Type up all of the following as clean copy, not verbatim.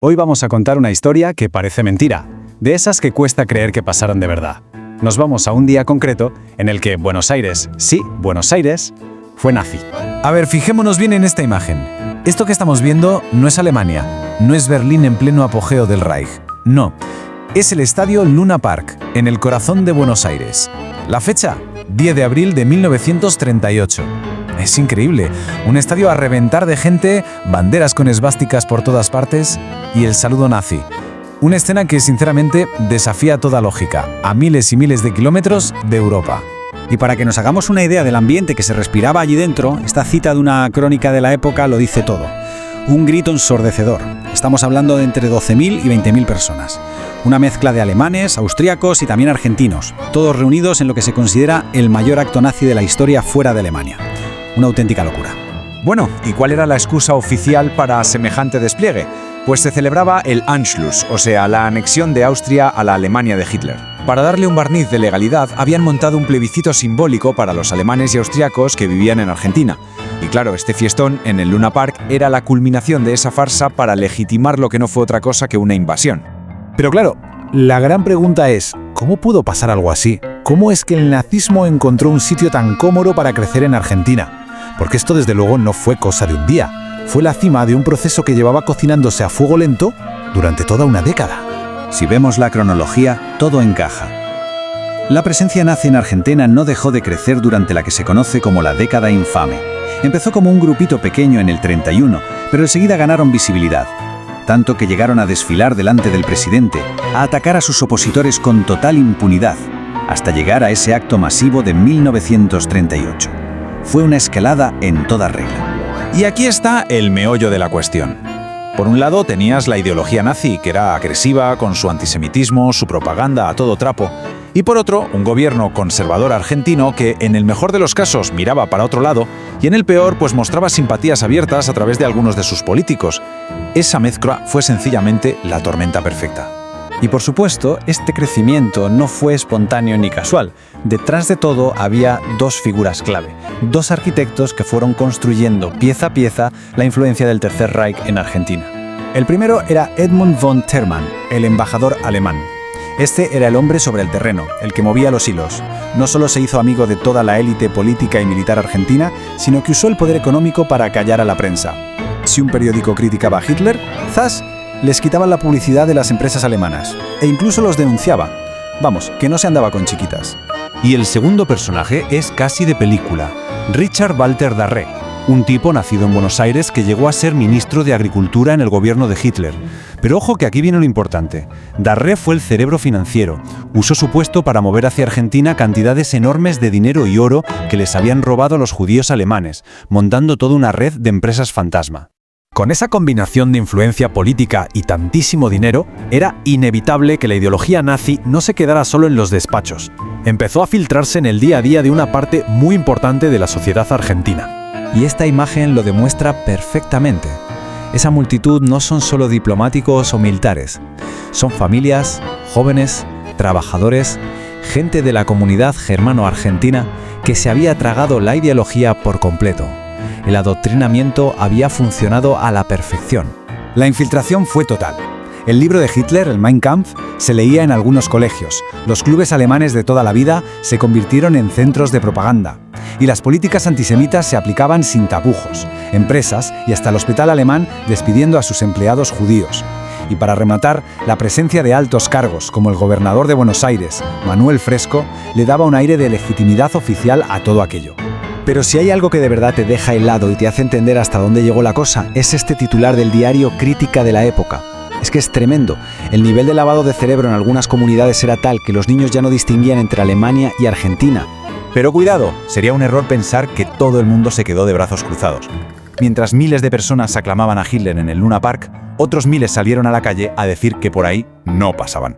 Hoy vamos a contar una historia que parece mentira, de esas que cuesta creer que pasaron de verdad. Nos vamos a un día concreto en el que Buenos Aires, sí, Buenos Aires, fue nazi. A ver, fijémonos bien en esta imagen. Esto que estamos viendo no es Alemania, no es Berlín en pleno apogeo del Reich. No, es el estadio Luna Park, en el corazón de Buenos Aires. La fecha, 10 de abril de 1938. Es increíble, un estadio a reventar de gente, banderas con esvásticas por todas partes y el saludo nazi. Una escena que sinceramente desafía toda lógica, a miles y miles de kilómetros de Europa. Y para que nos hagamos una idea del ambiente que se respiraba allí dentro, esta cita de una crónica de la época lo dice todo. Un grito ensordecedor. Estamos hablando de entre 12.000 y 20.000 personas. Una mezcla de alemanes, austríacos y también argentinos, todos reunidos en lo que se considera el mayor acto nazi de la historia fuera de Alemania. Una auténtica locura. Bueno, ¿y cuál era la excusa oficial para semejante despliegue? Pues se celebraba el Anschluss, o sea, la anexión de Austria a la Alemania de Hitler. Para darle un barniz de legalidad, habían montado un plebiscito simbólico para los alemanes y austriacos que vivían en Argentina. Y claro, este fiestón en el Luna Park era la culminación de esa farsa para legitimar lo que no fue otra cosa que una invasión. Pero claro, la gran pregunta es, ¿cómo pudo pasar algo así? ¿Cómo es que el nazismo encontró un sitio tan cómodo para crecer en Argentina? Porque esto desde luego no fue cosa de un día. Fue la cima de un proceso que llevaba cocinándose a fuego lento durante toda una década. Si vemos la cronología, todo encaja. La presencia nazi en Argentina no dejó de crecer durante la que se conoce como la década infame. Empezó como un grupito pequeño en el 31, pero enseguida ganaron visibilidad. Tanto que llegaron a desfilar delante del presidente, a atacar a sus opositores con total impunidad, hasta llegar a ese acto masivo de 1938. Fue una escalada en toda regla. Y aquí está el meollo de la cuestión. Por un lado tenías la ideología nazi, que era agresiva, con su antisemitismo, su propaganda a todo trapo. Y por otro, un gobierno conservador argentino que, en el mejor de los casos, miraba para otro lado, y en el peor, pues mostraba simpatías abiertas a través de algunos de sus políticos. Esa mezcla fue sencillamente la tormenta perfecta. Y por supuesto, este crecimiento no fue espontáneo ni casual. Detrás de todo había dos figuras clave, dos arquitectos que fueron construyendo pieza a pieza la influencia del Tercer Reich en Argentina. El primero era Edmund von Termann, el embajador alemán. Este era el hombre sobre el terreno, el que movía los hilos. No solo se hizo amigo de toda la élite política y militar argentina, sino que usó el poder económico para callar a la prensa. Si un periódico criticaba a Hitler, ¡zas!, les quitaban la publicidad de las empresas alemanas, e incluso los denunciaba. Vamos, que no se andaba con chiquitas. Y el segundo personaje es casi de película, Richard Walter Darré, un tipo nacido en Buenos Aires que llegó a ser ministro de Agricultura en el gobierno de Hitler. Pero ojo que aquí viene lo importante. Darré fue el cerebro financiero, usó su puesto para mover hacia Argentina cantidades enormes de dinero y oro que les habían robado los judíos alemanes, montando toda una red de empresas fantasma. Con esa combinación de influencia política y tantísimo dinero, era inevitable que la ideología nazi no se quedara solo en los despachos. Empezó a filtrarse en el día a día de una parte muy importante de la sociedad argentina. Y esta imagen lo demuestra perfectamente. Esa multitud no son solo diplomáticos o militares. Son familias, jóvenes, trabajadores, gente de la comunidad germano-argentina que se había tragado la ideología por completo. El adoctrinamiento había funcionado a la perfección. La infiltración fue total. El libro de Hitler, el Mein Kampf, se leía en algunos colegios. Los clubes alemanes de toda la vida se convirtieron en centros de propaganda. Y las políticas antisemitas se aplicaban sin tapujos. Empresas y hasta el hospital alemán despidiendo a sus empleados judíos. Y para rematar, la presencia de altos cargos, como el gobernador de Buenos Aires, Manuel Fresco, le daba un aire de legitimidad oficial a todo aquello. Pero si hay algo que de verdad te deja helado y te hace entender hasta dónde llegó la cosa, es este titular del diario Crítica de la época. Es que es tremendo. El nivel de lavado de cerebro en algunas comunidades era tal que los niños ya no distinguían entre Alemania y Argentina. Pero cuidado, sería un error pensar que todo el mundo se quedó de brazos cruzados. Mientras miles de personas aclamaban a Hitler en el Luna Park, otros miles salieron a la calle a decir que por ahí no pasaban.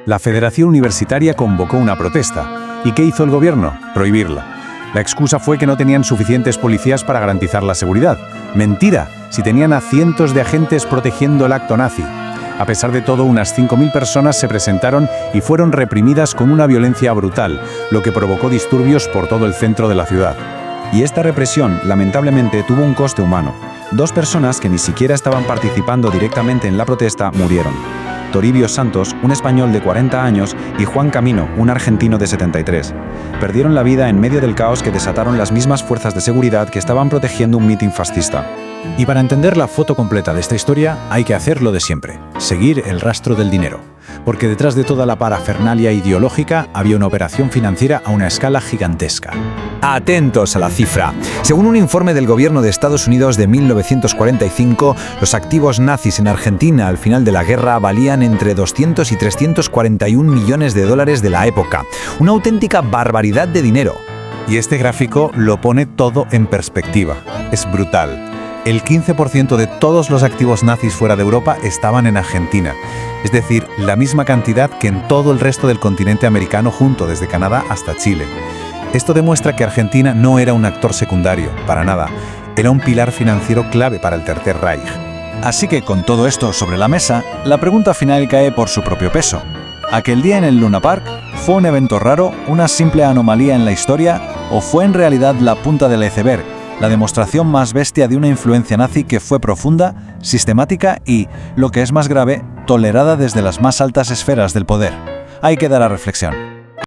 La Federación Universitaria convocó una protesta. ¿Y qué hizo el gobierno? Prohibirla. La excusa fue que no tenían suficientes policías para garantizar la seguridad. Mentira, si tenían a cientos de agentes protegiendo el acto nazi. A pesar de todo, unas 5.000 personas se presentaron y fueron reprimidas con una violencia brutal, lo que provocó disturbios por todo el centro de la ciudad. Y esta represión, lamentablemente, tuvo un coste humano. 2 personas que ni siquiera estaban participando directamente en la protesta murieron. Toribio Santos, un español de 40 años, y Juan Camino, un argentino de 73. Perdieron la vida en medio del caos que desataron las mismas fuerzas de seguridad que estaban protegiendo un mitin fascista. Y para entender la foto completa de esta historia hay que hacer lo de siempre, seguir el rastro del dinero. Porque detrás de toda la parafernalia ideológica había una operación financiera a una escala gigantesca. Atentos a la cifra. Según un informe del gobierno de Estados Unidos de 1945, los activos nazis en Argentina al final de la guerra valían entre 200 y 341 millones de dólares de la época. Una auténtica barbaridad de dinero. Y este gráfico lo pone todo en perspectiva. Es brutal. El 15% de todos los activos nazis fuera de Europa estaban en Argentina. Es decir, la misma cantidad que en todo el resto del continente americano junto, desde Canadá hasta Chile. Esto demuestra que Argentina no era un actor secundario, para nada. Era un pilar financiero clave para el Tercer Reich. Así que con todo esto sobre la mesa, la pregunta final cae por su propio peso. ¿Aquel día en el Luna Park fue un evento raro, una simple anomalía en la historia, o fue en realidad la punta del iceberg, la demostración más bestia de una influencia nazi que fue profunda, sistemática y, lo que es más grave, tolerada desde las más altas esferas del poder? Ahí queda la reflexión.